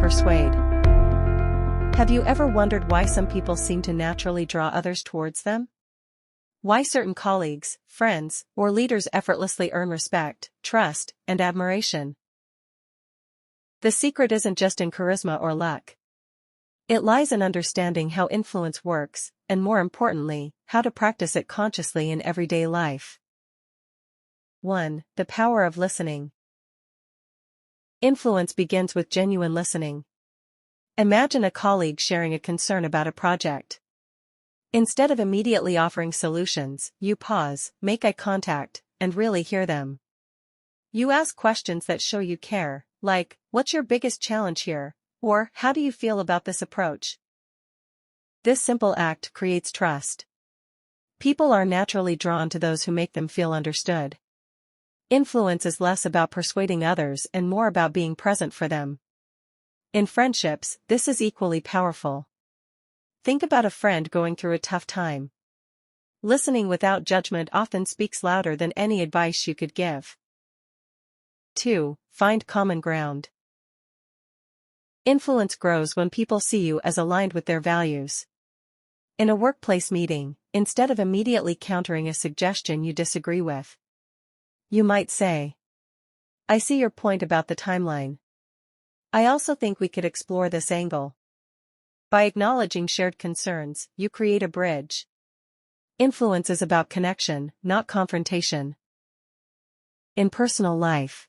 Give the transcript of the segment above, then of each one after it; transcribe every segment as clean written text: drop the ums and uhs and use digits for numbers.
Persuade. Have you ever wondered why some people seem to naturally draw others towards them? Why certain colleagues, friends, or leaders effortlessly earn respect, trust, and admiration? The secret isn't just in charisma or luck. It lies in understanding how influence works, and more importantly, how to practice it consciously in everyday life. 1. The power of listening. Influence begins with genuine listening. Imagine a colleague sharing a concern about a project. Instead of immediately offering solutions, you pause, make eye contact, and really hear them. You ask questions that show you care, like, "What's your biggest challenge here?" Or, "How do you feel about this approach?" This simple act creates trust. People are naturally drawn to those who make them feel understood. Influence is less about persuading others and more about being present for them. In friendships, this is equally powerful. Think about a friend going through a tough time. Listening without judgment often speaks louder than any advice you could give. 2. Find common ground. Influence grows when people see you as aligned with their values. In a workplace meeting, instead of immediately countering a suggestion you disagree with, you might say, "I see your point about the timeline. I also think we could explore this angle." By acknowledging shared concerns, you create a bridge. Influence is about connection, not confrontation. In personal life,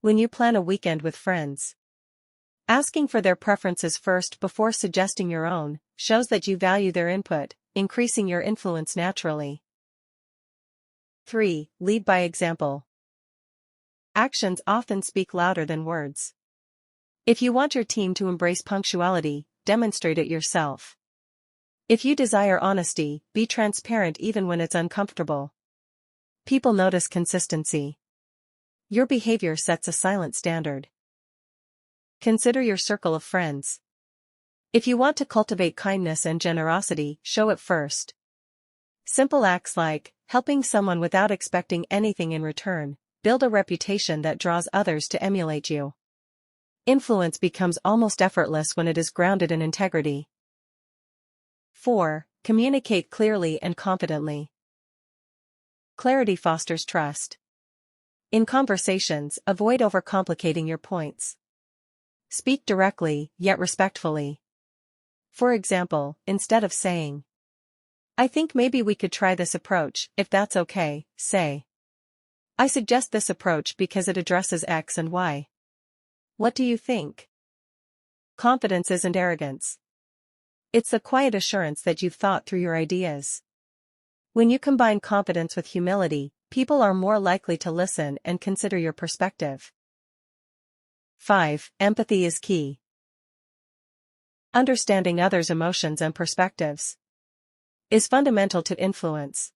when you plan a weekend with friends, asking for their preferences first before suggesting your own shows that you value their input, increasing your influence naturally. 3. Lead by example. Actions often speak louder than words. If you want your team to embrace punctuality, demonstrate it yourself. If you desire honesty, be transparent even when it's uncomfortable. People notice consistency. Your behavior sets a silent standard. Consider your circle of friends. If you want to cultivate kindness and generosity, show it first. Simple acts like helping someone without expecting anything in return build a reputation that draws others to emulate you. Influence becomes almost effortless when it is grounded in integrity. 4. Communicate clearly and confidently. Clarity fosters trust. In conversations, avoid overcomplicating your points. Speak directly, yet respectfully. For example, instead of saying, "I think maybe we could try this approach, if that's okay," say, "I suggest this approach because it addresses X and Y. What do you think?" Confidence isn't arrogance. It's the quiet assurance that you've thought through your ideas. When you combine confidence with humility, people are more likely to listen and consider your perspective. 5. Empathy is key. Understanding others' emotions and perspectives is fundamental to influence.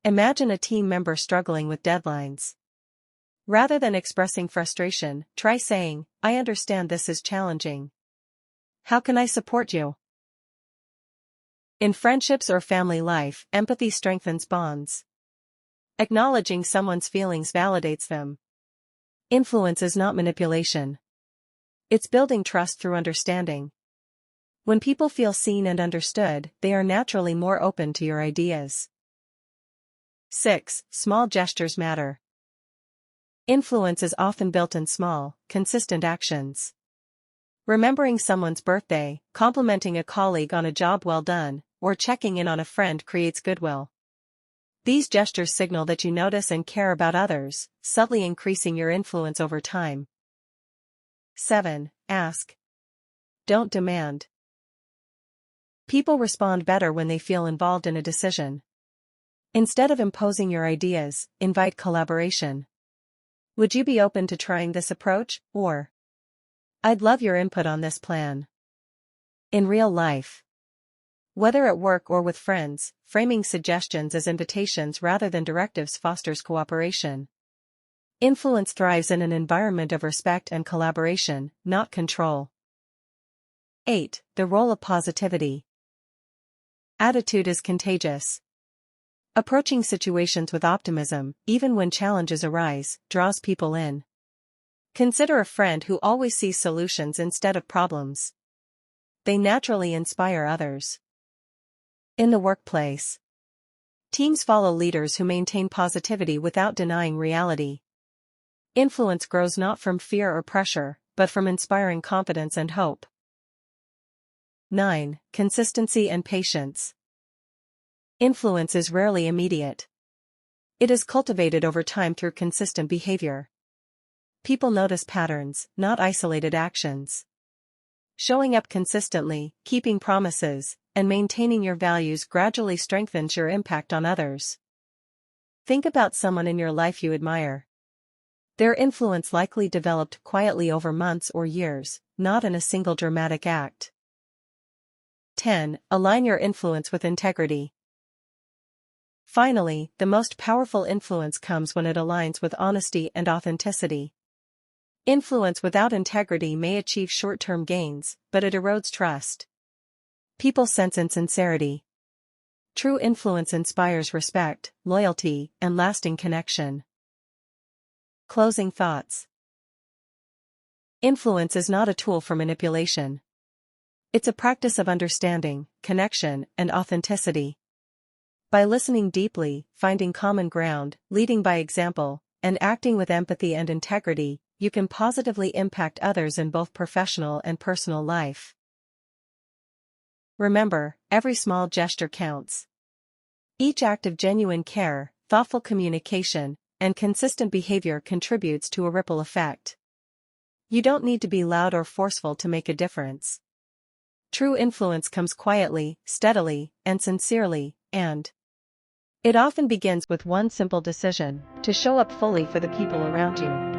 Imagine a team member struggling with deadlines. Rather than expressing frustration, try saying, "I understand this is challenging. How can I support you?" In friendships or family life, empathy strengthens bonds. Acknowledging someone's feelings validates them. Influence is not manipulation. It's building trust through understanding. When people feel seen and understood, they are naturally more open to your ideas. 6. Small gestures matter. Influence is often built in small, consistent actions. Remembering someone's birthday, complimenting a colleague on a job well done, or checking in on a friend creates goodwill. These gestures signal that you notice and care about others, subtly increasing your influence over time. 7. Ask. Don't demand. People respond better when they feel involved in a decision. Instead of imposing your ideas, invite collaboration. "Would you be open to trying this approach?" Or, "I'd love your input on this plan." In real life, whether at work or with friends, framing suggestions as invitations rather than directives fosters cooperation. Influence thrives in an environment of respect and collaboration, not control. 8. The role of positivity. Attitude is contagious. Approaching situations with optimism, even when challenges arise, draws people in. Consider a friend who always sees solutions instead of problems. They naturally inspire others. In the workplace, teams follow leaders who maintain positivity without denying reality. Influence grows not from fear or pressure, but from inspiring confidence and hope. 9. Consistency and patience. Influence is rarely immediate. It is cultivated over time through consistent behavior. People notice patterns, not isolated actions. Showing up consistently, keeping promises, and maintaining your values gradually strengthens your impact on others. Think about someone in your life you admire. Their influence likely developed quietly over months or years, not in a single dramatic act. 10. Align your influence with integrity. Finally, the most powerful influence comes when it aligns with honesty and authenticity. Influence without integrity may achieve short-term gains, but it erodes trust. People sense insincerity. True influence inspires respect, loyalty, and lasting connection. Closing thoughts. Influence is not a tool for manipulation. It's a practice of understanding, connection, and authenticity. By listening deeply, finding common ground, leading by example, and acting with empathy and integrity, you can positively impact others in both professional and personal life. Remember, every small gesture counts. Each act of genuine care, thoughtful communication, and consistent behavior contributes to a ripple effect. You don't need to be loud or forceful to make a difference. True influence comes quietly, steadily, and sincerely, and it often begins with one simple decision: to show up fully for the people around you.